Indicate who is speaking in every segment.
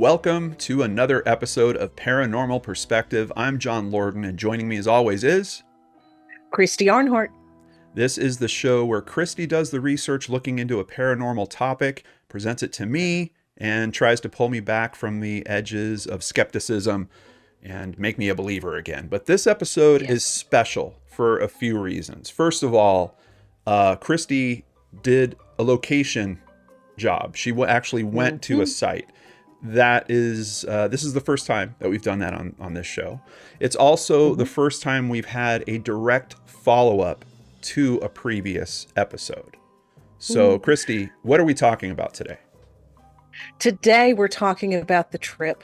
Speaker 1: Welcome to another episode of Paranormal Perspective. I'm John Lorden, and joining me as always is...
Speaker 2: Christy Arnhart.
Speaker 1: This is the show where Christy does the research looking into a paranormal topic, presents it to me, and tries to pull me back from the edges of skepticism and make me a believer again. But this episode is special for a few reasons. First of all, Christy did a location job. She actually went to a site. That is, this is the first time that we've done that on this show. It's also the first time we've had a direct follow-up to a previous episode. So, Christy, what are we talking about today?
Speaker 2: Today, we're talking about the trip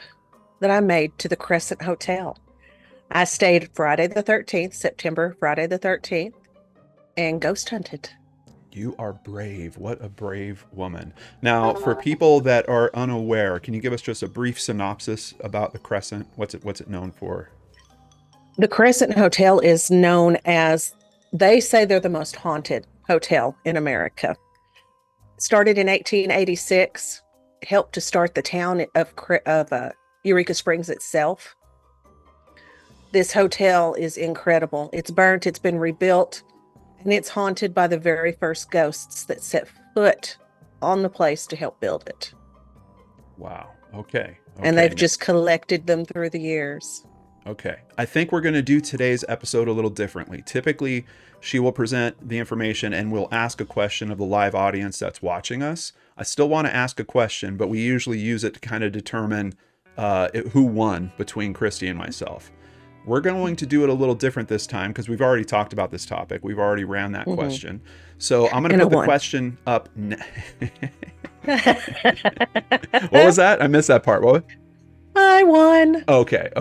Speaker 2: that I made to the Crescent Hotel. I stayed Friday the 13th, September, Friday the 13th, and ghost hunted.
Speaker 1: You are brave. What a brave woman. Now, for people that are unaware, can you give us just a brief synopsis about the Crescent? What's it known for?
Speaker 2: The Crescent Hotel is known as, they say they're the most haunted hotel in America. Started in 1886, helped to start the town of Eureka Springs itself. This hotel is incredible. It's burnt, it's been rebuilt, and it's haunted by the very first ghosts that set foot on the place to help build it.
Speaker 1: Wow. Okay.
Speaker 2: And they've just collected them through the years.
Speaker 1: Okay. I think we're going to do today's episode a little differently. Typically, she will present the information and we'll ask a question of the live audience that's watching us. I still want to ask a question, but we usually use it to kind of determine who won between Christy and myself. We're going to do it a little different this time because we've already talked about this topic. We've already ran that question. So I'm going to put the question up. What was that? I missed that part. What?
Speaker 2: I won.
Speaker 1: Okay.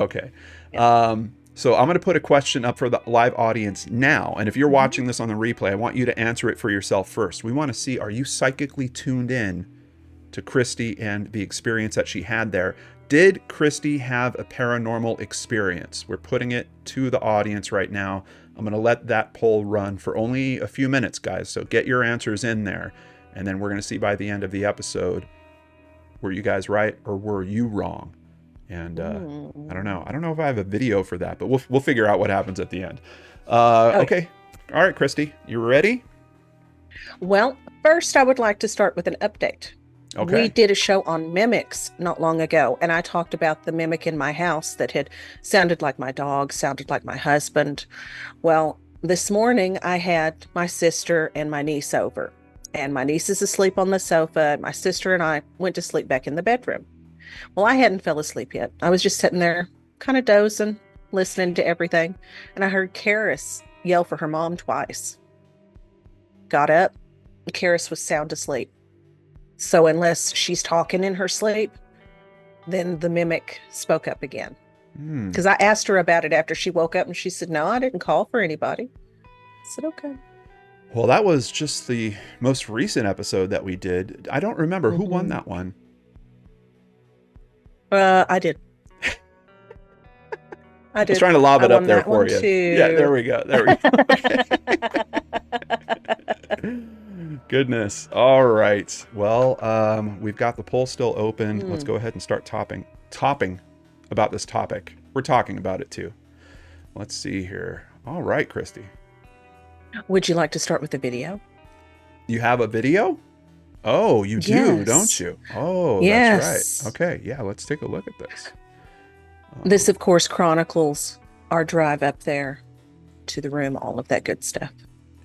Speaker 1: So I'm going to put a question up for the live audience now. And if you're watching this on the replay, I want you to answer it for yourself first. We want to see, are you psychically tuned in to Christy and the experience that she had there? Did Christy have a paranormal experience? We're putting it to the audience right now. I'm going to let that poll run for only a few minutes, guys. So get your answers in there. And then we're going to see by the end of the episode, were you guys right or were you wrong? And I don't know. I don't know if I have a video for that, but we'll figure out what happens at the end. Okay. All right, Christy, you ready?
Speaker 2: Well, first I would like to start with an update.
Speaker 1: Okay.
Speaker 2: We did a show on mimics not long ago, and I talked about the mimic in my house that had sounded like my dog, sounded like my husband. Well, this morning I had my sister and my niece over, and my niece is asleep on the sofa. My sister and I went to sleep back in the bedroom. Well, I hadn't fell asleep yet. I was just sitting there kind of dozing, listening to everything, and I heard Karis yell for her mom twice. Got up, and Karis was sound asleep. So unless she's talking in her sleep, then the mimic spoke up again. Because I asked her about it after she woke up, and she said, no, I didn't call for anybody. I said, okay.
Speaker 1: Well, that was just the most recent episode that we did. I don't remember who won that one.
Speaker 2: I did.
Speaker 1: I was trying to lob it up there for you. Too. Yeah, there we go. Okay. Goodness. All right. Well, we've got the poll still open. Let's go ahead and start topping about this topic. We're talking about it too. Let's see here. All right, Christy.
Speaker 2: Would you like to start with the video?
Speaker 1: You have a video? Oh, you do, don't you? Oh,
Speaker 2: yes.
Speaker 1: That's right. Okay. Yeah. Let's take a look at this.
Speaker 2: This, of course, chronicles our drive up there to the room, all of that good stuff.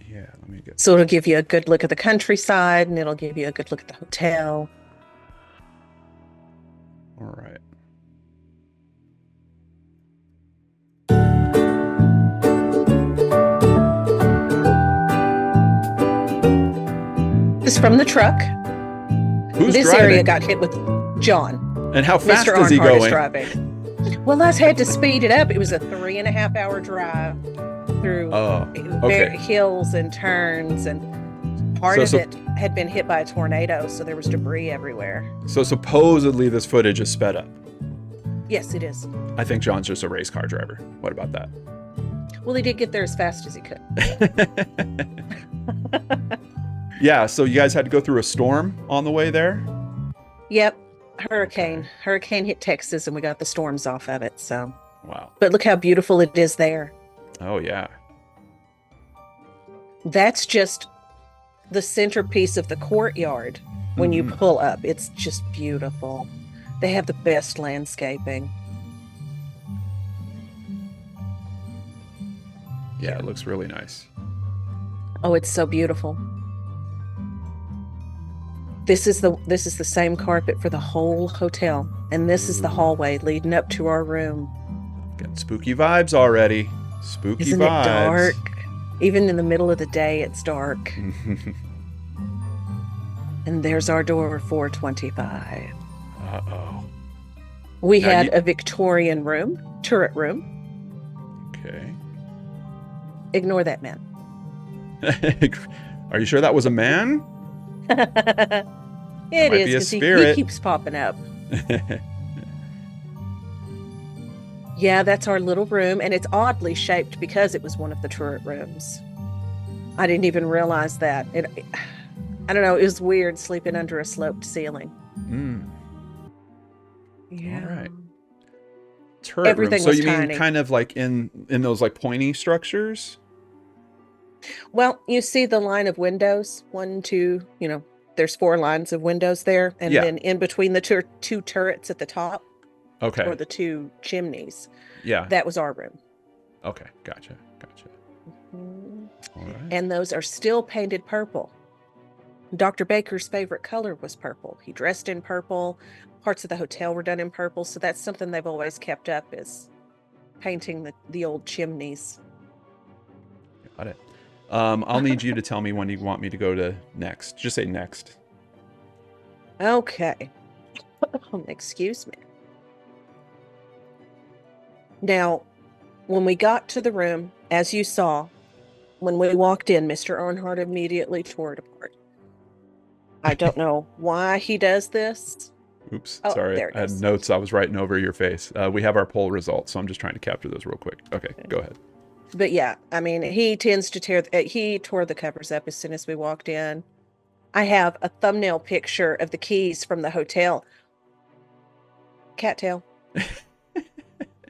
Speaker 1: Yeah, let me get.
Speaker 2: So it'll give you a good look at the countryside, and it'll give you a good look at the hotel.
Speaker 1: All right.
Speaker 2: This is from the truck.
Speaker 1: Who's
Speaker 2: this
Speaker 1: driving?
Speaker 2: Area got hit with John.
Speaker 1: And how fast
Speaker 2: Mr.
Speaker 1: is he
Speaker 2: Arnhart
Speaker 1: going?
Speaker 2: Is driving. Well, I had to speed it up. It was a 3.5 hour drive through hills and turns, and part of it had been hit by a tornado, so there was debris everywhere.
Speaker 1: So supposedly this footage is sped up.
Speaker 2: Yes, it is.
Speaker 1: I think John's just a race car driver. What about that?
Speaker 2: Well, he did get there as fast as he could.
Speaker 1: Yeah, so you guys had to go through a storm on the way there?
Speaker 2: Yep. Hurricane.
Speaker 1: Okay.
Speaker 2: Hurricane hit Texas and we got the storms off of it. So,
Speaker 1: Wow.
Speaker 2: but look how beautiful it is there.
Speaker 1: Oh yeah.
Speaker 2: That's just the centerpiece of the courtyard. When you
Speaker 1: Mm-hmm.
Speaker 2: pull up, it's just beautiful. They have the best landscaping.
Speaker 1: Yeah,
Speaker 2: Yeah.
Speaker 1: it looks really nice.
Speaker 2: Oh, it's so beautiful. This is the same carpet for the whole hotel. And this is the
Speaker 1: Ooh,
Speaker 2: hallway leading up to our room.
Speaker 1: getting spooky vibes already. Spooky
Speaker 2: Isn't it
Speaker 1: vibes.
Speaker 2: dark? Even in the middle of the day, it's dark. And there's our door 425.
Speaker 1: Uh-oh.
Speaker 2: We
Speaker 1: Now
Speaker 2: had
Speaker 1: you
Speaker 2: a Victorian room, turret room.
Speaker 1: okay.
Speaker 2: Ignore that man.
Speaker 1: Are you sure that was a man? That
Speaker 2: It
Speaker 1: might
Speaker 2: is
Speaker 1: be a
Speaker 2: because he
Speaker 1: spirit.
Speaker 2: keeps popping up. Yeah, that's our little room, and it's oddly shaped because it was one of the turret rooms. I didn't even realize that. I don't know, it was weird sleeping under a sloped ceiling.
Speaker 1: Mm, all
Speaker 2: Yeah.
Speaker 1: right. Turret room.
Speaker 2: Everything
Speaker 1: So
Speaker 2: was
Speaker 1: you mean
Speaker 2: tiny.
Speaker 1: kind of like in those like pointy structures?
Speaker 2: Well, you see the line of windows, one, two, there's four lines of windows there, and
Speaker 1: Yeah.
Speaker 2: then in between the two turrets at the top, or
Speaker 1: Okay.
Speaker 2: the two chimneys,
Speaker 1: Yeah.
Speaker 2: that was our room.
Speaker 1: Okay. Gotcha. Gotcha.
Speaker 2: Mhm.
Speaker 1: All right.
Speaker 2: And those are still painted purple. Dr. Baker's favorite color was purple. He dressed in purple. Parts of the hotel were done in purple. So that's something they've always kept up, is painting the old chimneys.
Speaker 1: Got it. I'll need you to tell me when you want me to go to next. Just say next.
Speaker 2: Okay. Excuse me. Now, when we got to the room, as you saw, when we walked in, Mr. Earnhardt immediately tore it apart. I don't know why he does this.
Speaker 1: Oops,
Speaker 2: Oh,
Speaker 1: sorry.
Speaker 2: there it
Speaker 1: I had
Speaker 2: is.
Speaker 1: notes I was writing over your face. We have our poll results, so I'm just trying to capture those real quick. Okay, go ahead.
Speaker 2: But yeah, I mean, he tends to he tore the covers up as soon as we walked in. I have a thumbnail picture of the keys from the hotel. Cattail.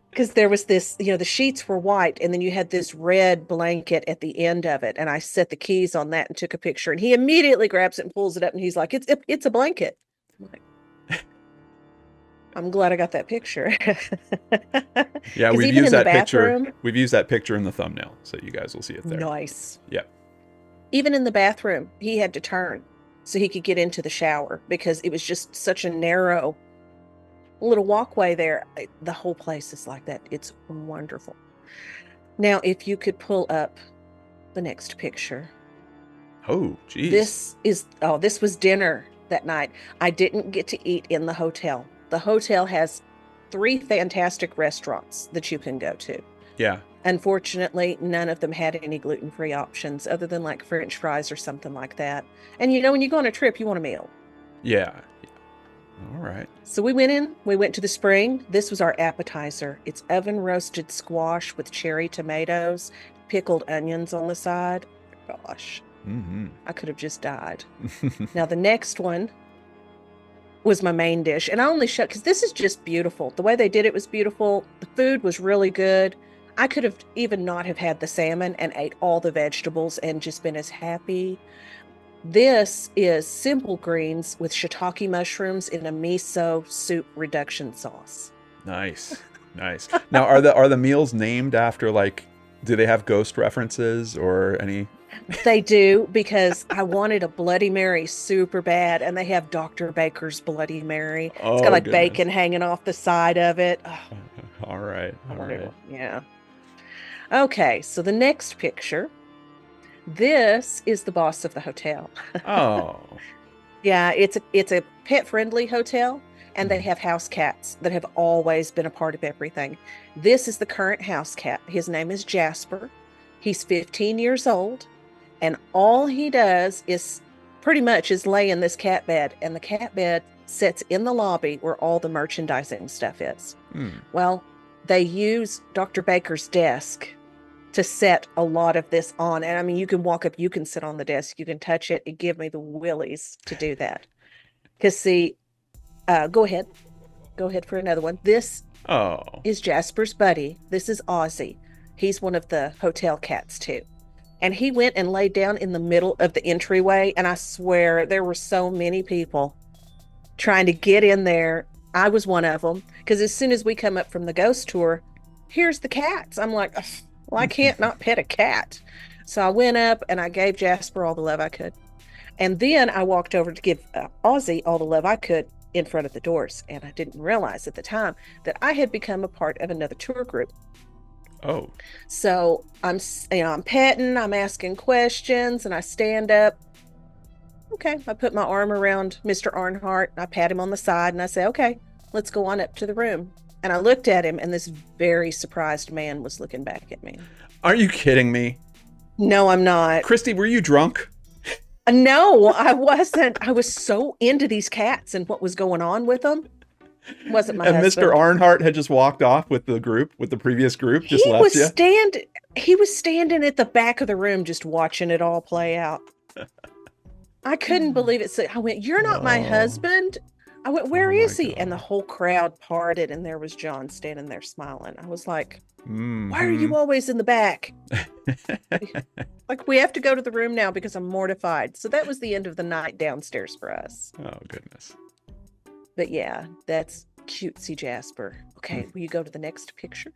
Speaker 2: Because there was this, the sheets were white, and then you had this red blanket at the end of it. And I set the keys on that and took a picture. And he immediately grabs it and pulls it up, and he's like, "It's a blanket." I'm like, I'm glad I got that picture.
Speaker 1: Yeah,
Speaker 2: Because even in the bathroom,
Speaker 1: We've used that picture in the thumbnail, so you guys will see it there.
Speaker 2: nice.
Speaker 1: Yeah.
Speaker 2: Even in the bathroom, he had to turn so he could get into the shower because it was just such a narrow little walkway there. The whole place is like that. It's wonderful. Now, if you could pull up the next picture.
Speaker 1: Oh, geez.
Speaker 2: This was dinner that night. I didn't get to eat in the hotel. The hotel has 3 fantastic restaurants that you can go to.
Speaker 1: Yeah.
Speaker 2: Unfortunately, none of them had any gluten-free options other than like French fries or something like that. And when you go on a trip, you want a meal.
Speaker 1: Yeah. All right.
Speaker 2: So we went to the spring. This was our appetizer. It's oven roasted squash with cherry tomatoes, pickled onions on the side. Gosh,
Speaker 1: Mm-hmm.
Speaker 2: I could have just died. Now, the next one was my main dish. And I only showed because this is just beautiful. The way they did it was beautiful. The food was really good. I could have even not have had the salmon and ate all the vegetables and just been as happy. This is simple greens with shiitake mushrooms in a miso soup reduction sauce.
Speaker 1: Nice. Nice. Now, are the meals named after, like, do they have ghost references or any?
Speaker 2: They do, because I wanted a Bloody Mary super bad, and they have Dr. Baker's Bloody Mary. It's got
Speaker 1: Oh,
Speaker 2: like
Speaker 1: goodness.
Speaker 2: bacon hanging off the side of it. Oh,
Speaker 1: All right.
Speaker 2: I
Speaker 1: All
Speaker 2: wanted
Speaker 1: right.
Speaker 2: one. Yeah. Okay, so the next picture. This is the boss of the hotel.
Speaker 1: Oh.
Speaker 2: Yeah, it's a pet-friendly hotel, and they
Speaker 1: Mhm.
Speaker 2: have house cats that have always been a part of everything. This is the current house cat. His name is Jasper. He's 15 years old, and all he does is pretty much is lay in this cat bed, and the cat bed sits in the lobby where all the merchandising stuff is.
Speaker 1: Hmm.
Speaker 2: Well, they use Dr. Baker's desk to set a lot of this on. And I mean, you can walk up, you can sit on the desk, you can touch it. It give me the willies to do that. Because see, Go ahead. Go ahead for another one. This
Speaker 1: Oh.
Speaker 2: is Jasper's buddy. This is Ozzy. He's one of the hotel cats too. And he went and laid down in the middle of the entryway. And I swear there were so many people trying to get in there. I was one of them. Because as soon as we come up from the ghost tour, here's the cats. I'm like, "Ugh, well, I can't not pet a cat." So I went up and I gave Jasper all the love I could. And then I walked over to give Ozzy all the love I could in front of the doors. And I didn't realize at the time that I had become a part of another tour group.
Speaker 1: Oh.
Speaker 2: So I'm petting, I'm asking questions, and I stand up. Okay, I put my arm around Mr. Arnhart, and I pat him on the side, and I say, "Okay, let's go on up to the room." And I looked at him, and this very surprised man was looking back at me.
Speaker 1: Are you kidding me?
Speaker 2: No, I'm not.
Speaker 1: Christy, were you drunk?
Speaker 2: No, I wasn't. I was so into these cats and what was going on with them. Wasn't my
Speaker 1: And
Speaker 2: husband.
Speaker 1: Mr. Arnhart had just walked off with the group, with the previous group, just left you?
Speaker 2: He was standing at the back of the room just watching it all play out. I couldn't believe it. So I went, "You're not my husband." I went, "Where is he?"
Speaker 1: God.
Speaker 2: And the whole crowd parted, and there was John standing there smiling. I was like,
Speaker 1: Mm-hmm.
Speaker 2: "Why are you always in the back?" Like, we have to go to the room now because I'm mortified. So that was the end of the night downstairs for us.
Speaker 1: Oh, goodness.
Speaker 2: But yeah, that's cutesy Jasper. Okay, will you go to the next picture?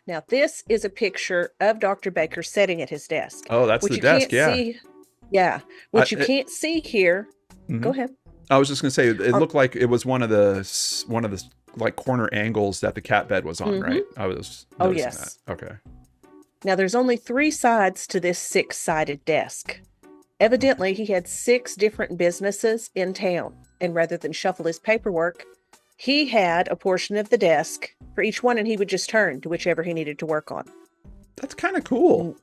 Speaker 2: Now, this is a picture of Dr. Baker sitting at his desk.
Speaker 1: Oh, that's the desk, yeah.
Speaker 2: Which you can't see here.
Speaker 1: Mhm.
Speaker 2: Go ahead.
Speaker 1: I was just going to say, it looked like it was one of the like corner angles that the cat bed was on, right? I was noticing
Speaker 2: yes.
Speaker 1: that. Okay.
Speaker 2: Now, there's only 3 sides to this 6-sided desk. Evidently, he had 6 different businesses in town. And rather than shuffle his paperwork, he had a portion of the desk for each one, and he would just turn to whichever he needed to work on.
Speaker 1: That's kind of cool.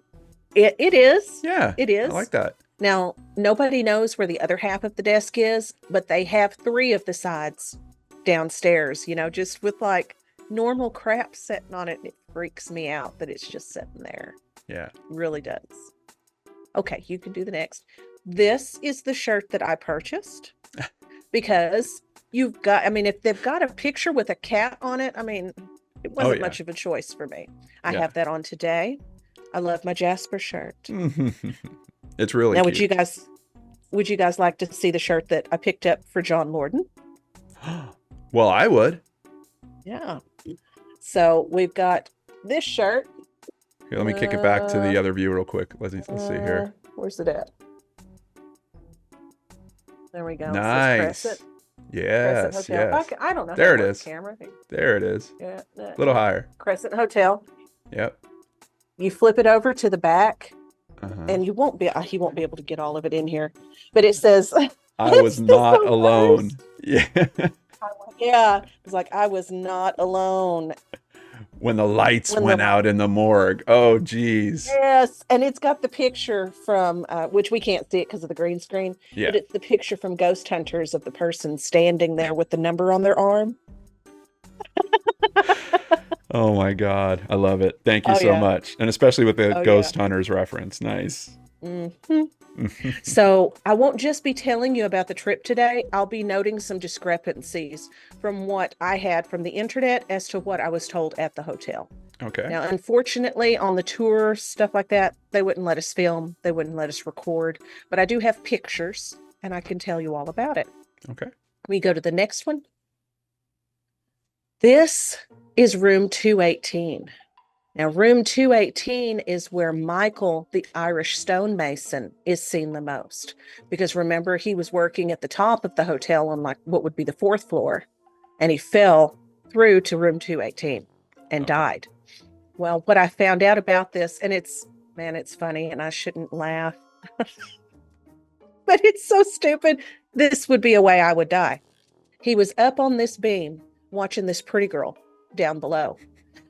Speaker 2: It is.
Speaker 1: Yeah.
Speaker 2: It is.
Speaker 1: I like that.
Speaker 2: Now, nobody knows where the other half of the desk is, but they have 3 of the sides downstairs, just with like normal crap sitting on it. And it freaks me out that it's just sitting there.
Speaker 1: Yeah.
Speaker 2: It really does. Okay, you can do the next. This is the shirt that I purchased because if they've got a picture with a cat on it, it wasn't much of a choice for me. I have that on today. I love my Jasper shirt.
Speaker 1: It's really
Speaker 2: now,
Speaker 1: cute.
Speaker 2: would you guys like to see the shirt that I picked up for John Lorden?
Speaker 1: Well, I would.
Speaker 2: Yeah. So we've got this shirt.
Speaker 1: Here, let me kick it back to the other view real quick. Let's see here.
Speaker 2: Where's it at? There we go.
Speaker 1: Nice.
Speaker 2: Crescent.
Speaker 1: Yes.
Speaker 2: Crescent Hotel.
Speaker 1: Yes.
Speaker 2: I don't know.
Speaker 1: There
Speaker 2: how
Speaker 1: it
Speaker 2: to work
Speaker 1: is.
Speaker 2: the camera.
Speaker 1: There it is.
Speaker 2: Yeah.
Speaker 1: A little higher.
Speaker 2: Crescent Hotel.
Speaker 1: Yep.
Speaker 2: You flip it over to the back,
Speaker 1: Uh-huh.
Speaker 2: and he won't be able to get all of it in here. But it says,
Speaker 1: I was not alone. Yeah.
Speaker 2: Yeah. It's like, I was not alone.
Speaker 1: When the lights went out in the morgue. Oh, geez.
Speaker 2: Yes. And it's got the picture from, which we can't see it because of the green screen.
Speaker 1: Yeah.
Speaker 2: But it's the picture from Ghost Hunters of the person standing there with the number on their arm.
Speaker 1: Oh, my God. I love it. Thank you so much. And especially with the Ghost Hunters reference. Nice.
Speaker 2: Mm-hmm. So I won't just be telling you about the trip today. I'll be noting some discrepancies from what I had from the internet as to what I was told at the hotel.
Speaker 1: Okay.
Speaker 2: Now, unfortunately, on the tour, stuff like that, they wouldn't let us film. They wouldn't let us record. But I do have pictures, and I can tell you all about it.
Speaker 1: Okay.
Speaker 2: We go to the next one. This is room 218. Now, room 218 is where Michael, the Irish stonemason, is seen the most. Because remember, he was working at the top of the hotel on like what would be the 4th floor. And he fell through to room 218 and died. Well, what I found out about this, and it's funny, and I shouldn't laugh. But it's so stupid. This would be a way I would die. He was up on this beam watching this pretty girl down below.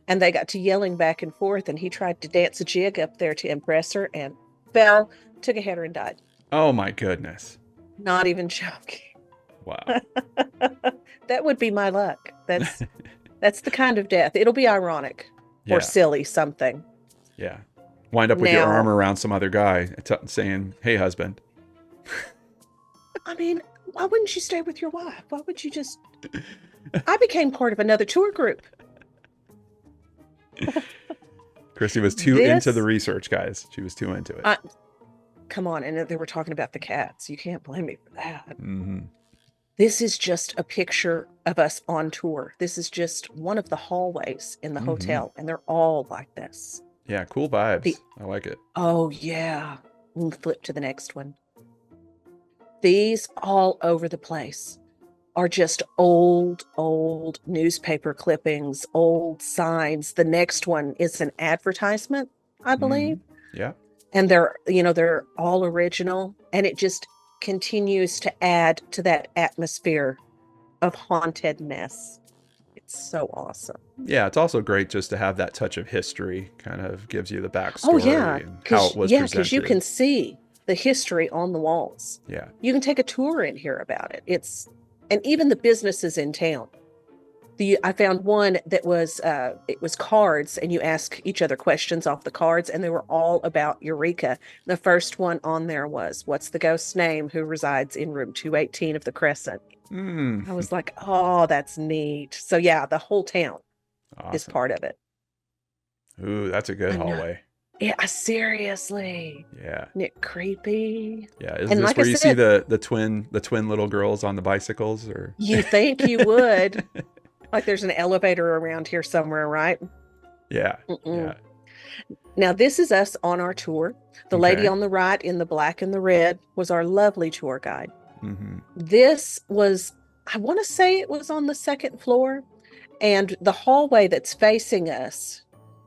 Speaker 2: And they got to yelling back and forth, and he tried to dance a jig up there to impress her and fell, took a header, and died.
Speaker 1: Oh, my goodness.
Speaker 2: Not even joking.
Speaker 1: Wow.
Speaker 2: That would be my luck. That's the kind of death. It'll be ironic or silly something.
Speaker 1: Yeah. Wind up with your arm around some other guy saying, "Hey, husband."
Speaker 2: Why wouldn't you stay with your wife? Why would you just? I became part of another tour group.
Speaker 1: Christy was too into the
Speaker 2: This,
Speaker 1: research, guys. She was too into it.
Speaker 2: come on, and they were talking about the cats. You can't blame me for that.
Speaker 1: Mm-hmm.
Speaker 2: This is just a picture of us on tour. This is just one of the hallways in the hotel, and they're all like this.
Speaker 1: Yeah, cool vibes. I like it.
Speaker 2: Oh, yeah. We'll flip to the next one. These all over the place are just old newspaper clippings, old signs. The next one is an advertisement, I believe.
Speaker 1: Yeah.
Speaker 2: And they're all original, and it just continues to add to that atmosphere of hauntedness. It's so awesome.
Speaker 1: Yeah, it's also great just to have that touch of history. Kind of gives you the backstory and how it was presented.
Speaker 2: Because you can see the history on the walls.
Speaker 1: Yeah.
Speaker 2: You can take a tour in here about it. And even the businesses in town. I found one that was it was cards, and you ask each other questions off the cards, and they were all about Eureka. The first one on there was, "What's the ghost's name who resides in room 218 of the Crescent?" I was like, "Oh, that's neat." So yeah, the whole town is part of it.
Speaker 1: Ooh, that's a good hallway.
Speaker 2: Yeah, seriously.
Speaker 1: Yeah.
Speaker 2: Isn't it creepy?
Speaker 1: Yeah. Is this where you see the twin little girls on the bicycles, or?
Speaker 2: You think you would? Like there's an elevator around here somewhere, right?
Speaker 1: Yeah. Yeah.
Speaker 2: Now this is us on our tour. The lady on the right in the black and the red was our lovely tour guide. This was, I want to say it was on the second floor, and the hallway that's facing us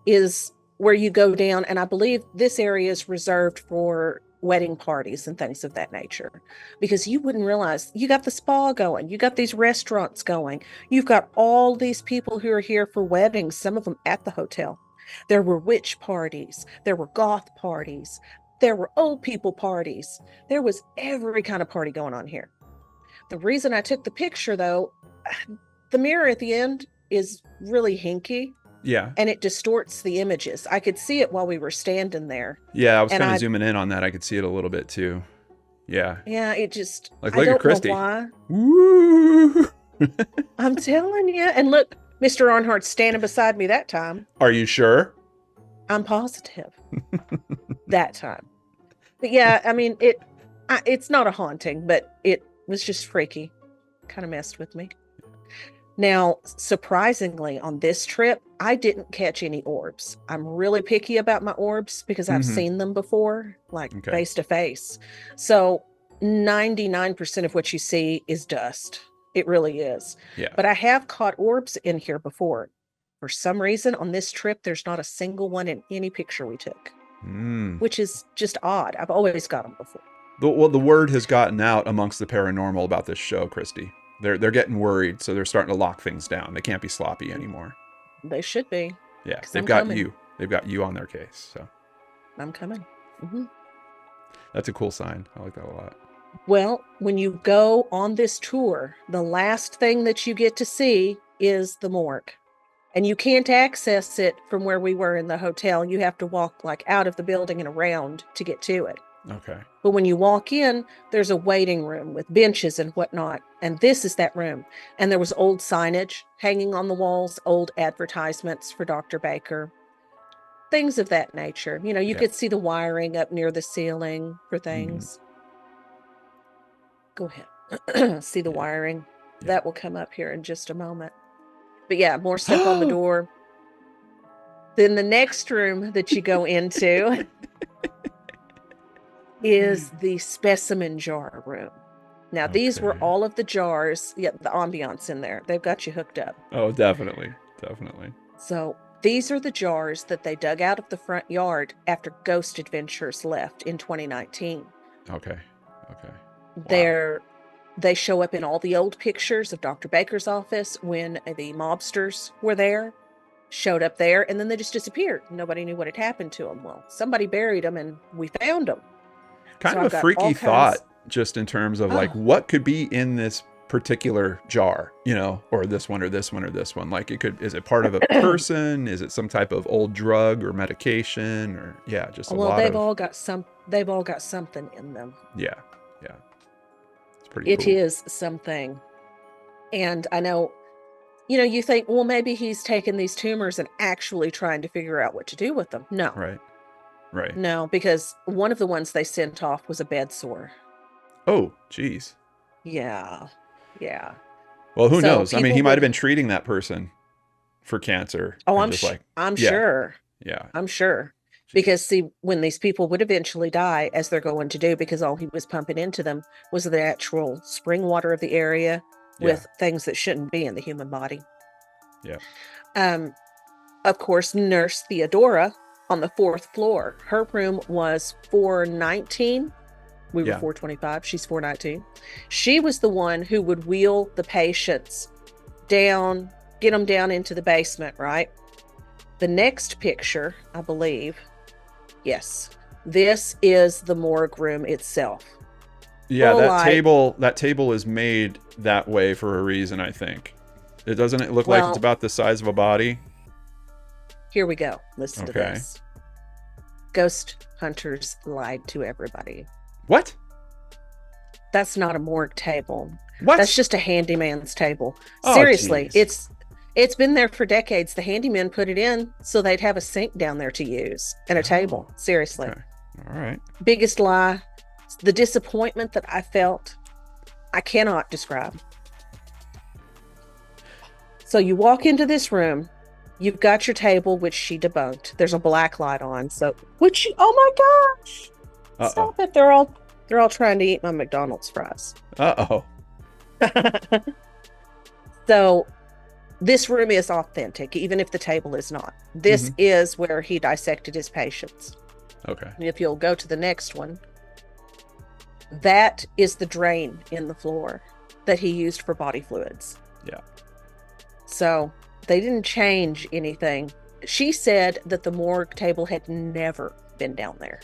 Speaker 2: is where you go down, and I believe this area is reserved for wedding parties and things of that nature, because you wouldn't realize you got the spa going, you got these restaurants going, you've got all these people who are here for weddings, some of them at the hotel. There were witch parties, there were goth parties, there were old people parties, there was every kind of party going on here. The reason I took the picture, though, the mirror at the end is really hinky.
Speaker 1: Yeah.
Speaker 2: And it distorts the images. I could see it while we were standing there.
Speaker 1: Yeah, I was kind of zooming in on that. I could see it a little bit too. Yeah.
Speaker 2: Yeah, it just,
Speaker 1: like, look at Christy.
Speaker 2: Know why.
Speaker 1: Woo!
Speaker 2: I'm telling you. And look, Mr. Arnhart's standing beside me that time.
Speaker 1: Are you sure?
Speaker 2: I'm positive. That time. But yeah, I mean, it's not a haunting, but it was just freaky. Kind of messed with me. Now, surprisingly, on this trip, I didn't catch any orbs. I'm really picky about my orbs because I've seen them before, like face to face. So 99% of what you see is dust. It really is.
Speaker 1: Yeah.
Speaker 2: But I have caught orbs in here before. For some reason, on this trip, there's not a single one in any picture we took, which is just odd. I've always got them before.
Speaker 1: Well, the word has gotten out amongst the paranormal about this show, Christy. They're getting worried, so they're starting to lock things down. They can't be sloppy anymore.
Speaker 2: They should be.
Speaker 1: Yeah, they've got you. They've got you on their case. So
Speaker 2: I'm coming.
Speaker 1: That's a cool sign. I like that a lot.
Speaker 2: Well, when you go on this tour, the last thing that you get to see is the morgue. And you can't access it from where we were in the hotel. You have to walk like out of the building and around to get to it.
Speaker 1: Okay.
Speaker 2: But when you walk in, there's a waiting room with benches and whatnot. And this is that room. And there was old signage hanging on the walls, old advertisements for Dr. Baker, things of that nature. You know, you could see the wiring up near the ceiling for things. Go ahead. See the wiring. Yeah. That will come up here in just a moment. But yeah, more stuff on the door. Then the next room that you go into is the specimen jar room. Now, these were all of the jars. Yeah, the ambiance in there. They've got you hooked up.
Speaker 1: Oh, definitely. Definitely.
Speaker 2: So these are the jars that they dug out of the front yard after Ghost Adventures left in 2019.
Speaker 1: Okay. Wow.
Speaker 2: They show up in all the old pictures of Dr. Baker's office when the mobsters were there, showed up there, and then they just disappeared. Nobody knew what had happened to them. Well, somebody buried them, and we found them.
Speaker 1: Kind of a freaky thought, just in terms of like, what could be in this particular jar, you know, or this one or this one or this one. Like, is it part of a person? Is it some type of old drug or medication, or just a lot of...
Speaker 2: They've all got something in them.
Speaker 1: Yeah. It's Pretty
Speaker 2: It
Speaker 1: cool.
Speaker 2: is something. And I know, you think, well, maybe he's taken these tumors and actually trying to figure out what to do with them. No,
Speaker 1: Right. Right.
Speaker 2: no, because one of the ones they sent off was a bed sore.
Speaker 1: Oh, geez.
Speaker 2: Yeah. Yeah.
Speaker 1: Well, who
Speaker 2: So
Speaker 1: knows? I mean,
Speaker 2: people
Speaker 1: he might have
Speaker 2: would,
Speaker 1: been treating that person for cancer
Speaker 2: oh,
Speaker 1: and just like,
Speaker 2: I'm
Speaker 1: yeah,
Speaker 2: sure.
Speaker 1: yeah.
Speaker 2: I'm sure.
Speaker 1: Jeez.
Speaker 2: Because see, when these people would eventually die, as they're going to do, because all he was pumping into them was the natural spring water of the area
Speaker 1: Yeah.
Speaker 2: with things that shouldn't be in the human body.
Speaker 1: Yeah.
Speaker 2: Um, of course, Nurse Theodora on the fourth floor, her room was 419. We were
Speaker 1: Yeah.
Speaker 2: 425. She's 419. She was the one who would wheel the patients down, get them down into the basement, right? The next picture, I believe, yes, this is the morgue room itself.
Speaker 1: Yeah,
Speaker 2: Full light.
Speaker 1: that table is made that way for a reason, I think. It doesn't it look like it's
Speaker 2: Well,
Speaker 1: about the size of a body?
Speaker 2: here we go. Listen to
Speaker 1: Okay.
Speaker 2: this. Ghost hunters lied to everybody.
Speaker 1: What?
Speaker 2: That's not a morgue table.
Speaker 1: What?
Speaker 2: That's just a handyman's table.
Speaker 1: Oh,
Speaker 2: Seriously,
Speaker 1: geez.
Speaker 2: it's been there for decades. The handyman put it in so they'd have a sink down there to use and a table. Seriously.
Speaker 1: Okay. All right.
Speaker 2: Biggest lie. The disappointment that I felt, I cannot describe. So you walk into this room, you've got your table, which she debunked. There's a black light on. So, oh my gosh.
Speaker 1: Uh-oh.
Speaker 2: Stop it. They're all trying to eat my McDonald's fries.
Speaker 1: Uh-oh.
Speaker 2: So this room is authentic, even if the table is not. This is where he dissected his patients.
Speaker 1: Okay.
Speaker 2: And if you'll go to the next one, that is the drain in the floor that he used for body fluids.
Speaker 1: Yeah.
Speaker 2: So they didn't change anything. She said that the morgue table had never been down there.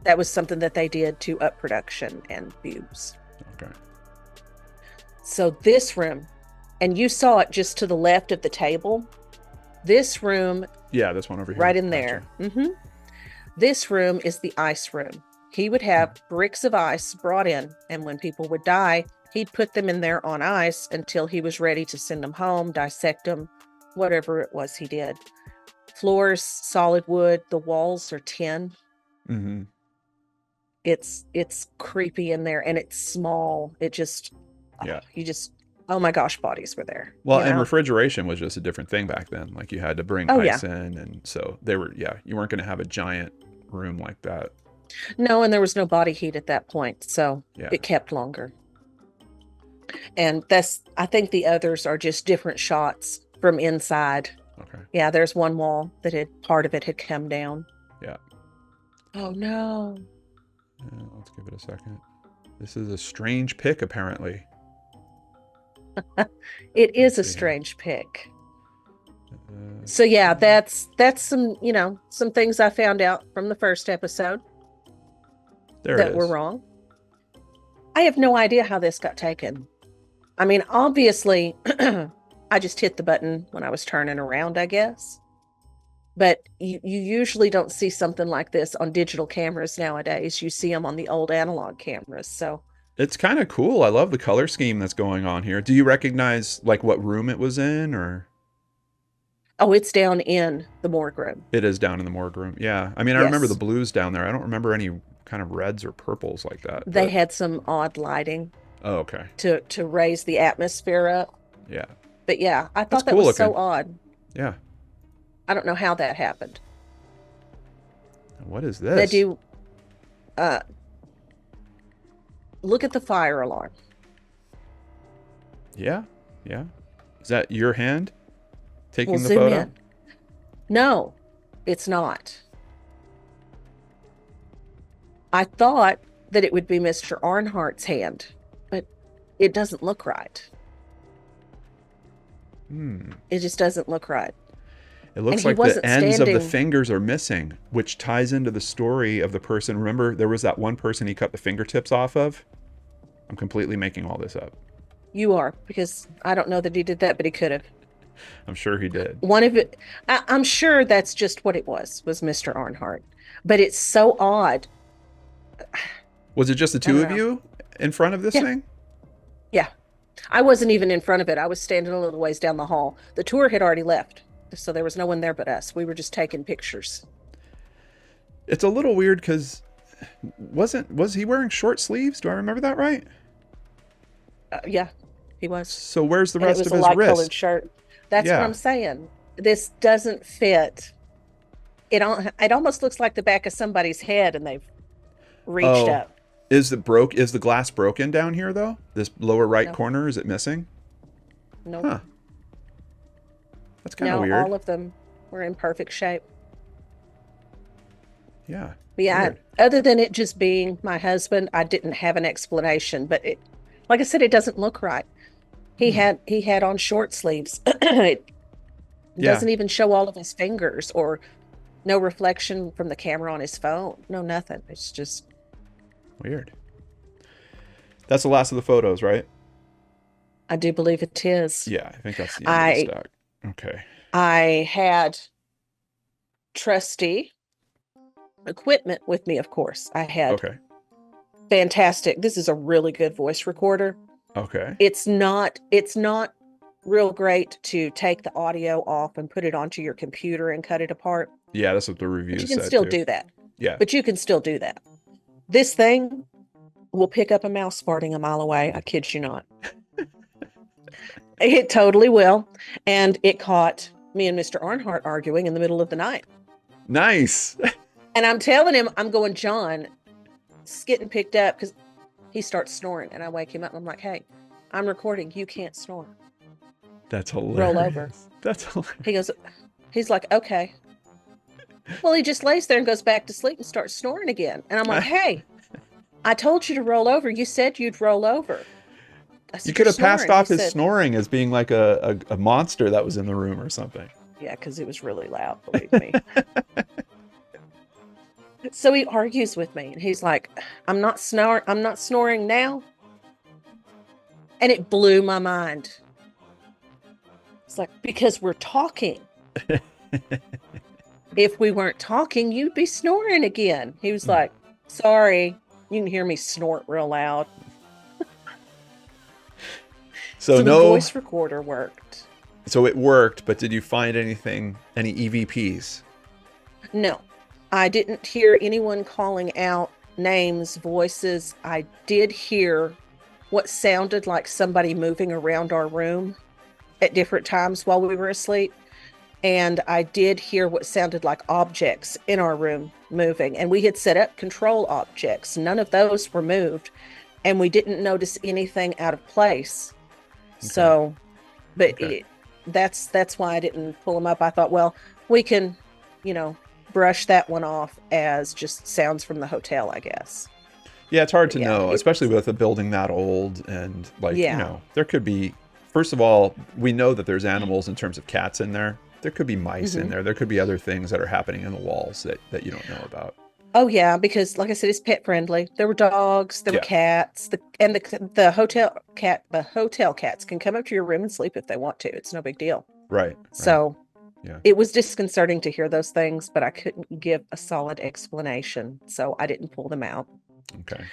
Speaker 2: That was something that they did to up production and views.
Speaker 1: Okay.
Speaker 2: So this room, and you saw it just to the left of the table. This room,
Speaker 1: Yeah, this one over here.
Speaker 2: right in there. This room is the ice room. He would have bricks of ice brought in, and when people would die, he'd put them in there on ice until he was ready to send them home, dissect them, whatever it was he did. Floors, solid wood. The walls are tin.
Speaker 1: Mm-hmm.
Speaker 2: It's creepy in there, and it's small. It just,
Speaker 1: Yeah.
Speaker 2: Oh my gosh, bodies were there.
Speaker 1: Well,
Speaker 2: you
Speaker 1: and
Speaker 2: know?
Speaker 1: refrigeration was just a different thing back then. Like you had to bring
Speaker 2: Oh,
Speaker 1: ice in, and so you weren't going to have a giant room like that.
Speaker 2: No, and there was no body heat at that point, so
Speaker 1: Yeah.
Speaker 2: it kept longer. And I think the others are just different shots from inside.
Speaker 1: Okay.
Speaker 2: Yeah, there's one wall that part of it had come down.
Speaker 1: Yeah.
Speaker 2: Oh no.
Speaker 1: Let's give it a second. This is a strange pick, apparently.
Speaker 2: It is a
Speaker 1: Let's see.
Speaker 2: strange pick. So yeah, that's some, some things I found out from the first episode
Speaker 1: There it
Speaker 2: that
Speaker 1: is.
Speaker 2: were wrong. I have no idea how this got taken. I mean, obviously, I just hit the button when I was turning around, I guess. But you usually don't see something like this on digital cameras nowadays. You see them on the old analog cameras. So
Speaker 1: It's kind of cool. I love the color scheme that's going on here. Do you recognize like what room it was in, or?
Speaker 2: oh, it's down in the morgue room.
Speaker 1: It is down in the morgue room. Yeah. I mean, I remember the blues down there. I don't remember any kind of reds or purples like that.
Speaker 2: They had some odd lighting
Speaker 1: Oh, okay.
Speaker 2: to raise the atmosphere up.
Speaker 1: Yeah.
Speaker 2: But yeah, I
Speaker 1: That's
Speaker 2: thought that
Speaker 1: cool
Speaker 2: was so
Speaker 1: looking.
Speaker 2: odd.
Speaker 1: Yeah.
Speaker 2: I don't know how that happened.
Speaker 1: What is
Speaker 2: They
Speaker 1: this?
Speaker 2: do look at the fire alarm.
Speaker 1: Yeah. Yeah. Is that your hand taking
Speaker 2: We'll
Speaker 1: the
Speaker 2: zoom
Speaker 1: photo?
Speaker 2: in. No, it's not. I thought that it would be Mr. Arnhart's hand, but it doesn't look right. It just doesn't look right.
Speaker 1: It looks
Speaker 2: And he
Speaker 1: like the
Speaker 2: wasn't
Speaker 1: ends of the
Speaker 2: standing-
Speaker 1: fingers are missing, which ties into the story of the person. Remember, there was that one person he cut the fingertips off of? I'm completely making all this up.
Speaker 2: You are, because I don't know that he did that, but he could have.
Speaker 1: I'm sure he did.
Speaker 2: One of it, I'm sure that's just what it was Mr. Arnhart. But it's so odd.
Speaker 1: Was it just the
Speaker 2: I
Speaker 1: two
Speaker 2: don't
Speaker 1: of
Speaker 2: know.
Speaker 1: you in front of this
Speaker 2: Yeah.
Speaker 1: thing?
Speaker 2: Yeah. I wasn't even in front of it. I was standing a little ways down the hall. The tour had already left, so there was no one there but us. We were just taking pictures.
Speaker 1: It's a little weird because was he wearing short sleeves? Do I remember that right?
Speaker 2: Yeah, he was.
Speaker 1: So where's the
Speaker 2: And it
Speaker 1: rest
Speaker 2: was
Speaker 1: of
Speaker 2: a
Speaker 1: his
Speaker 2: light colored
Speaker 1: wrist?
Speaker 2: shirt. That's what
Speaker 1: Yeah.
Speaker 2: I'm saying. This doesn't fit. It almost looks like the back of somebody's head and they've reached
Speaker 1: Oh,
Speaker 2: up.
Speaker 1: is the glass broken down here though? This lower right
Speaker 2: No,
Speaker 1: corner, is it missing?
Speaker 2: nope.
Speaker 1: Huh. That's kind of
Speaker 2: No,
Speaker 1: weird.
Speaker 2: all of them were in perfect shape.
Speaker 1: Yeah.
Speaker 2: But yeah,
Speaker 1: Weird.
Speaker 2: other than it just being my husband, I didn't have an explanation. But like I said, it doesn't look right.
Speaker 1: Hmm.
Speaker 2: He had on short sleeves. It
Speaker 1: Yeah.
Speaker 2: doesn't even show all of his fingers or no reflection from the camera on his phone. No, nothing. It's just,
Speaker 1: Weird. That's the last of the photos, right?
Speaker 2: I do believe it is.
Speaker 1: Yeah, I think that's the end of the
Speaker 2: I
Speaker 1: stack. Okay.
Speaker 2: I had trusty equipment with me, of course. I had
Speaker 1: Okay.
Speaker 2: fantastic. This is a really good voice recorder.
Speaker 1: Okay.
Speaker 2: It's not real great to take the audio off and put it onto your computer and cut it apart,
Speaker 1: Yeah, that's what the
Speaker 2: but you
Speaker 1: reviews
Speaker 2: can
Speaker 1: said
Speaker 2: still
Speaker 1: too.
Speaker 2: do that.
Speaker 1: Yeah.
Speaker 2: But you can still do that. This thing will pick up a mouse farting a mile away. I kid you not. It totally will. And it caught me and Mr. Arnhart arguing in the middle of the night.
Speaker 1: Nice.
Speaker 2: And I'm telling him, I'm going, John, it's getting picked up because he starts snoring. And I wake him up and I'm like, hey, I'm recording. You can't snore.
Speaker 1: That's
Speaker 2: Roll over.
Speaker 1: hilarious. That's hilarious.
Speaker 2: He's like, okay. Well, he just lays there and goes back to sleep and starts snoring again. And I'm like, hey, I told you to roll over. You said you'd roll over. I
Speaker 1: You
Speaker 2: said,
Speaker 1: could
Speaker 2: you're
Speaker 1: have passed
Speaker 2: snoring. He
Speaker 1: off his
Speaker 2: said,
Speaker 1: snoring as being like a monster that was in the room or something.
Speaker 2: yeah, because it was really loud, believe me. So he argues with me and he's like, I'm not snoring now. And it blew my mind. It's like, because we're talking. If we weren't talking, you'd be snoring again. He was like, sorry, you can hear me snort real loud.
Speaker 1: So
Speaker 2: So the
Speaker 1: no,
Speaker 2: voice recorder worked.
Speaker 1: so it worked, but did you find anything, any EVPs?
Speaker 2: No, I didn't hear anyone calling out names, voices. I did hear what sounded like somebody moving around our room at different times while we were asleep. And I did hear what sounded like objects in our room moving. And we had set up control objects. None of those were moved. And we didn't notice anything out of place. So, but
Speaker 1: Okay.
Speaker 2: that's why I didn't pull them up. I thought, well, we can, brush that one off as just sounds from the hotel, I guess.
Speaker 1: Yeah, it's hard
Speaker 2: But
Speaker 1: to
Speaker 2: yeah,
Speaker 1: know, especially with a building that old and like,
Speaker 2: yeah.
Speaker 1: there could be, first of all, we know that there's animals in terms of cats in there. There could be mice in
Speaker 2: Hmm.
Speaker 1: there. There could be other things that are happening in the walls that you don't know about.
Speaker 2: Oh yeah, because like I said, it's pet friendly. There were dogs, there were
Speaker 1: Yeah.
Speaker 2: cats, the hotel cats can come up to your room and sleep if they want to. It's no big deal.
Speaker 1: Right. Right.
Speaker 2: So
Speaker 1: Yeah.
Speaker 2: it was disconcerting to hear those things, but I couldn't give a solid explanation, so I didn't pull them out.
Speaker 1: Okay.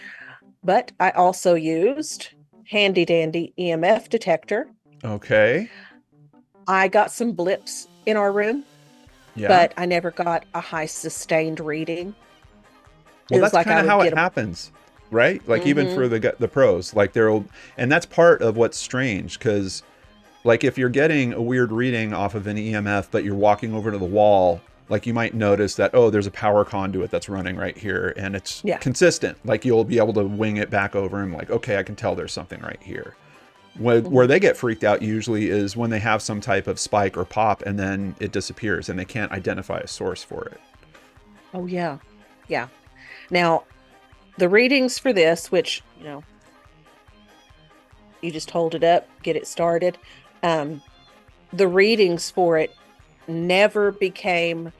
Speaker 2: But I also used handy dandy EMF detector.
Speaker 1: Okay.
Speaker 2: I got some blips in our room,
Speaker 1: Yeah.
Speaker 2: but I never got a high sustained reading.
Speaker 1: Well,
Speaker 2: It was
Speaker 1: that's
Speaker 2: like
Speaker 1: kind
Speaker 2: I
Speaker 1: of
Speaker 2: would
Speaker 1: how
Speaker 2: get
Speaker 1: it
Speaker 2: a
Speaker 1: happens, right? Like even
Speaker 2: Mhm.
Speaker 1: for the pros, like and that's part of what's strange because, like, if you're getting a weird reading off of an EMF, but you're walking over to the wall, like you might notice that there's a power conduit that's running right here, and it's
Speaker 2: Yeah.
Speaker 1: consistent. Like you'll be able to wing it back over and like, okay, I can tell there's something right here. Where
Speaker 2: Mhm.
Speaker 1: they get freaked out usually is when they have some type of spike or pop, and then it disappears, and they can't identify a source for it.
Speaker 2: Oh yeah. Yeah. Now, the readings for this, which, you just hold it up, get it started. Um, the readings for it never became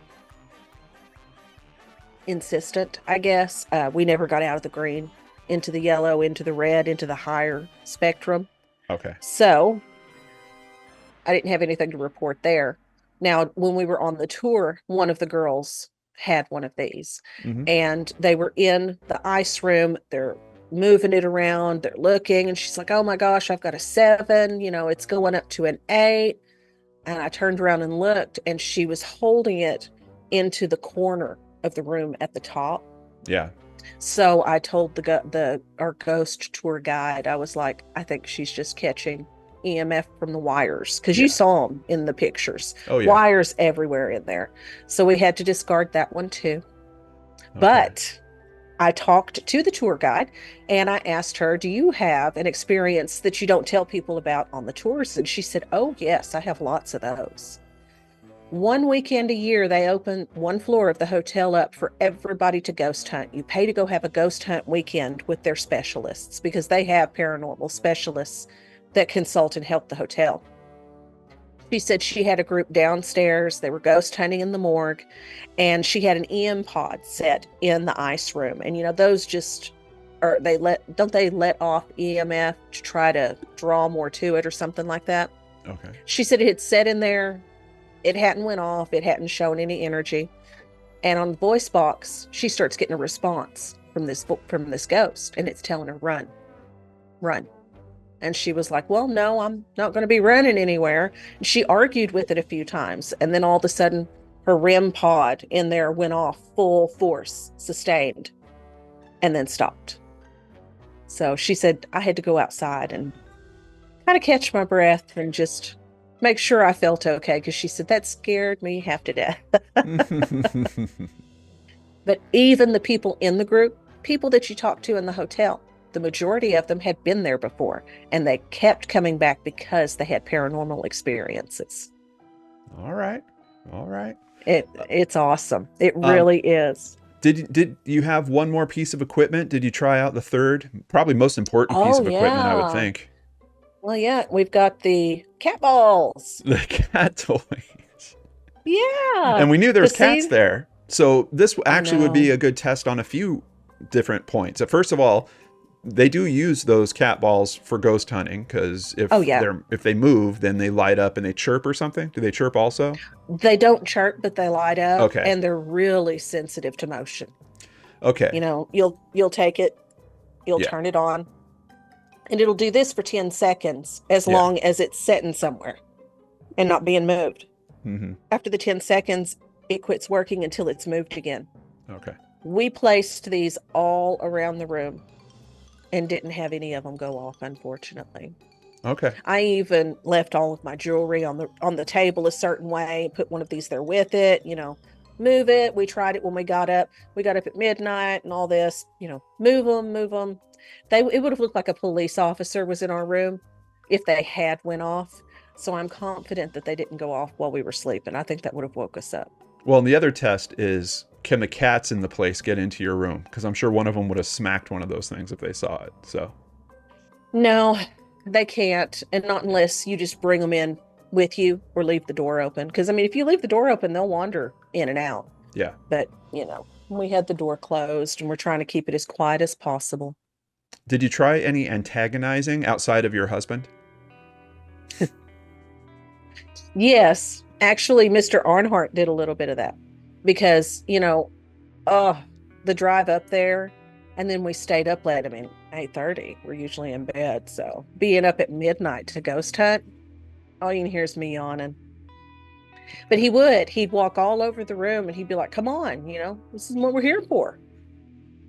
Speaker 2: insistent, I guess. We never got out of the green into the yellow, into the red, into the higher spectrum.
Speaker 1: Okay.
Speaker 2: So I didn't have anything to report there. Now, when we were on the tour, one of the girls had one of these
Speaker 1: Hmm.
Speaker 2: and they were in the ice room. Their moving it around. They're looking, and she's like, oh my gosh, I've got a 7. It's going up to an 8. And I turned around and looked, and she was holding it into the corner of the room at the top.
Speaker 1: Yeah.
Speaker 2: So I told our ghost tour guide, I was like, I think she's just catching EMF from the wires, because you saw them in the pictures.
Speaker 1: Oh, yeah.
Speaker 2: Wires everywhere in there. So we had to discard that one too.
Speaker 1: Okay.
Speaker 2: But I talked to the tour guide and I asked her, do you have an experience that you don't tell people about on the tours? And she said, oh, yes, I have lots of those. One weekend a year, they open one floor of the hotel up for everybody to ghost hunt. You pay to go have a ghost hunt weekend with their specialists, because they have paranormal specialists that consult and help the hotel. She said she had a group downstairs. They were ghost hunting in the morgue, and she had an EM pod set in the ice room. And those just don't they let off EMF to try to draw more to it or something like that?
Speaker 1: Okay.
Speaker 2: She said it had set in there. It hadn't went off. It hadn't shown any energy. And on the voice box, she starts getting a response from this ghost, and it's telling her, run, run. And she was like, well, no, I'm not going to be running anywhere. And she argued with it a few times. And then all of a sudden, her REM pod in there went off full force, sustained, and then stopped. So she said, I had to go outside and kind of catch my breath and just make sure I felt okay. Because she said, that scared me half to death. But even the people in the group, people that you talk to in the hotel, the majority of them had been there before, and they kept coming back because they had paranormal experiences.
Speaker 1: All right.
Speaker 2: It's awesome. It really is.
Speaker 1: Did you have one more piece of equipment? Did you try out the third, probably most important piece of equipment, I would think?
Speaker 2: Well, yeah, we've got the cat balls.
Speaker 1: The cat toys.
Speaker 2: Yeah.
Speaker 1: And we knew there was cats there. So this actually would be a good test on a few different points. First of all, they do use those cat balls for ghost hunting, because if they move, then they light up and they chirp or something. Do they chirp also?
Speaker 2: They don't chirp, but they light up.
Speaker 1: Okay.
Speaker 2: And they're really sensitive to motion.
Speaker 1: Okay.
Speaker 2: You'll take it, you'll turn it on, and it'll do this for 10 seconds as long as it's sitting somewhere and not being moved.
Speaker 1: Mm-hmm.
Speaker 2: After the 10 seconds, it quits working until it's moved again.
Speaker 1: Okay.
Speaker 2: We placed these all around the room and didn't have any of them go off, unfortunately.
Speaker 1: Okay.
Speaker 2: I even left all of my jewelry on the table a certain way, put one of these there with it, move it. We tried it when we got up. We got up at midnight and all this, move them. It would have looked like a police officer was in our room if they had went off. So I'm confident that they didn't go off while we were sleeping. I think that would have woke us up.
Speaker 1: Well, and the other test is, can the cats in the place get into your room? Because I'm sure one of them would have smacked one of those things if they saw it. So.
Speaker 2: No, they can't. And not unless you just bring them in with you or leave the door open. Because, if you leave the door open, they'll wander in and out.
Speaker 1: Yeah.
Speaker 2: But, we had the door closed and we're trying to keep it as quiet as possible.
Speaker 1: Did you try any antagonizing outside of your husband?
Speaker 2: Yes. Actually, Mr. Arnhart did a little bit of that. Because, the drive up there, and then we stayed up late. 8:30. We're usually in bed. So being up at midnight to ghost hunt, all you can hear is me yawning. But he'd walk all over the room and he'd be like, come on, this is what we're here for.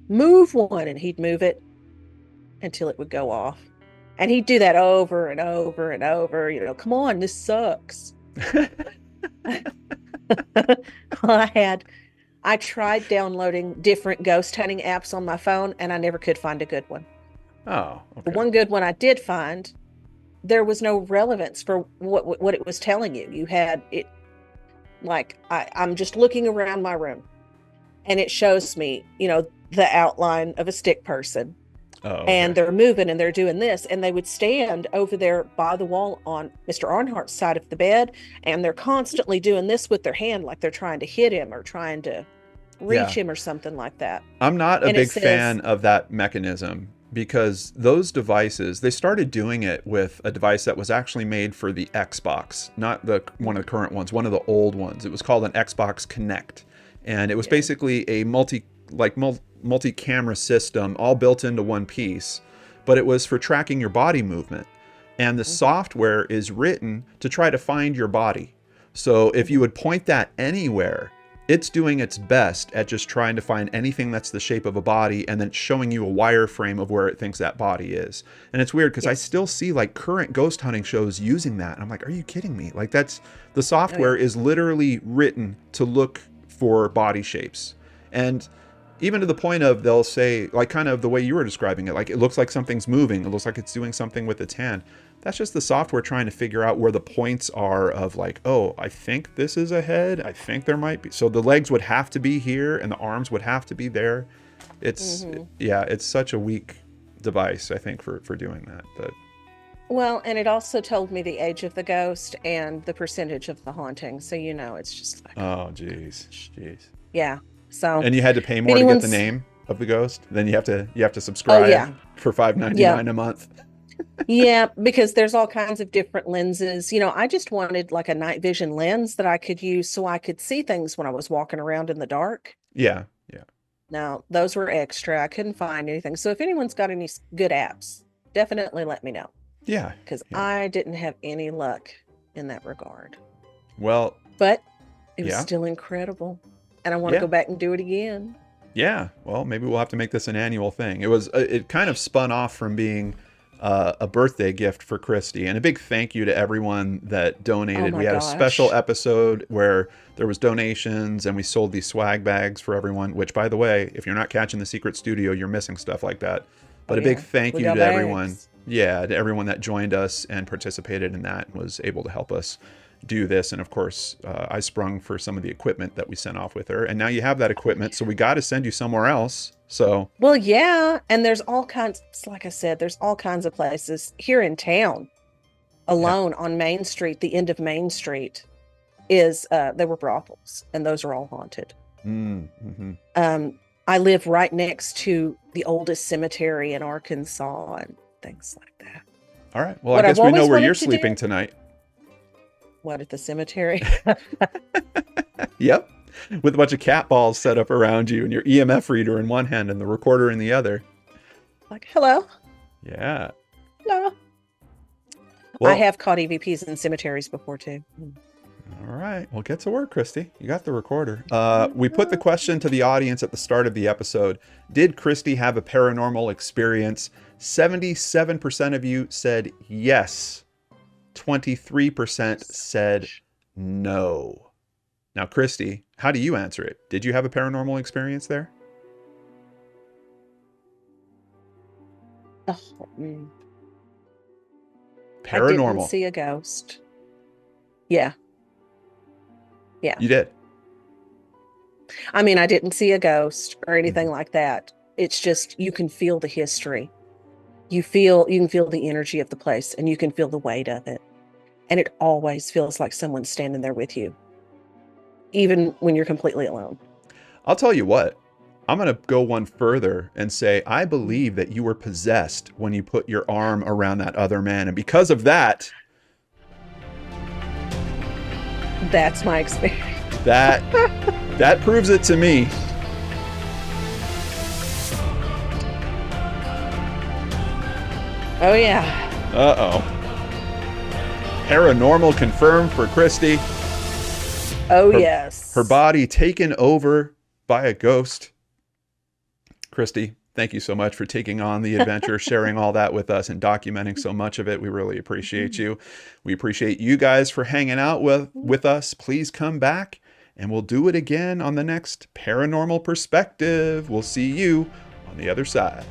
Speaker 2: Move one. And he'd move it until it would go off. And he'd do that over and over and over, come on, this sucks. I tried downloading different ghost hunting apps on my phone, and I never could find a good one.
Speaker 1: Oh, okay.
Speaker 2: The one good one I did find, there was no relevance for what it was telling you. You had it, like, I'm just looking around my room, and it shows me, the outline of a stick person.
Speaker 1: Oh, okay.
Speaker 2: And they're moving and they're doing this, and they would stand over there by the wall on Mr. Arnhart's side of the bed, and they're constantly doing this with their hand, like they're trying to hit him or trying to reach him or something like that.
Speaker 1: I'm not a big fan of that mechanism, because those devices, they started doing it with a device that was actually made for the Xbox, not one of the current ones, one of the old ones. It was called an Xbox Connect, and it was basically a like multi-camera system all built into one piece, but it was for tracking your body movement. And the software is written to try to find your body. So if you would point that anywhere, it's doing its best at just trying to find anything that's the shape of a body and then showing you a wireframe of where it thinks that body is. And it's weird because I still see like current ghost hunting shows using that. And I'm like, are you kidding me? Like that's, the software is literally written to look for body shapes. And even to the point of, they'll say, like kind of the way you were describing it, like it looks like something's moving. It looks like it's doing something with its hand. That's just the software trying to figure out where the points are of like, oh, I think this is a head. I think there might be. So the legs would have to be here and the arms would have to be there. It's, yeah, it's such a weak device, I think, for doing that. But
Speaker 2: Well, and it also told me the age of the ghost and the percentage of the haunting. So, you know, it's just like,
Speaker 1: oh, geez.
Speaker 2: yeah. So,
Speaker 1: and you had to pay more to get the name of the ghost. Then you have to subscribe for $5.99 a month.
Speaker 2: Yeah, because there's all kinds of different lenses. You know, I just wanted like a night vision lens that I could use so I could see things when I was walking around in the dark.
Speaker 1: Yeah.
Speaker 2: Now, those were extra. I couldn't find anything. So if anyone's got any good apps, definitely let me know.
Speaker 1: Yeah.
Speaker 2: Because I didn't have any luck in that regard.
Speaker 1: Well,
Speaker 2: but it was still incredible. And I want to go back and do it again.
Speaker 1: Yeah. Well, maybe we'll have to make this an annual thing. It kind of spun off from being a birthday gift for Christy, and a big thank you to everyone that donated. We had a special episode where there was donations and we sold these swag bags for everyone, which, by the way, if you're not catching the Secret Studio, you're missing stuff like that. But a big thank you to everyone. Yeah, to everyone that joined us and participated in that and was able to help us do this. And of course, I sprung for some of the equipment that we sent off with her. And now you have that equipment, so we got to send you somewhere else. So,
Speaker 2: well, yeah. And there's all kinds, like I said, there's all kinds of places here in town alone on Main Street. The end of Main Street is, there were brothels, and those are all haunted. I live right next to the oldest cemetery in Arkansas and things like that.
Speaker 1: All right. Well, I guess we know where you're sleeping tonight.
Speaker 2: What, at the cemetery?
Speaker 1: Yep. With a bunch of cat balls set up around you and your EMF reader in one hand and the recorder in the other.
Speaker 2: Like, hello.
Speaker 1: Yeah.
Speaker 2: Hello. Well, I have caught EVPs in cemeteries before too.
Speaker 1: All right. Well, get to work, Christy. You got the recorder. We put the question to the audience at the start of the episode. Did Christy have a paranormal experience? 77% of you said yes. 23% said no. Now, Christy, how do you answer it? Did you have a paranormal experience there?
Speaker 2: Paranormal. I didn't see a ghost. Yeah.
Speaker 1: You did?
Speaker 2: I mean, I didn't see a ghost or anything like that. It's just, you can feel the history. You can feel the energy of the place, and you can feel the weight of it. And it always feels like someone's standing there with you, even when you're completely alone.
Speaker 1: I'll tell you what, I'm going to go one further and say, I believe that you were possessed when you put your arm around that other man. And because of that,
Speaker 2: that's my experience.
Speaker 1: That proves it to me.
Speaker 2: Oh, yeah.
Speaker 1: Uh-oh. Paranormal confirmed for Christy.
Speaker 2: Oh, yes.
Speaker 1: Her body taken over by a ghost. Christy, thank you so much for taking on the adventure, sharing all that with us and documenting so much of it. We really appreciate you. We appreciate you guys for hanging out with us. Please come back and we'll do it again on the next Paranormal Perspective. We'll see you on the other side.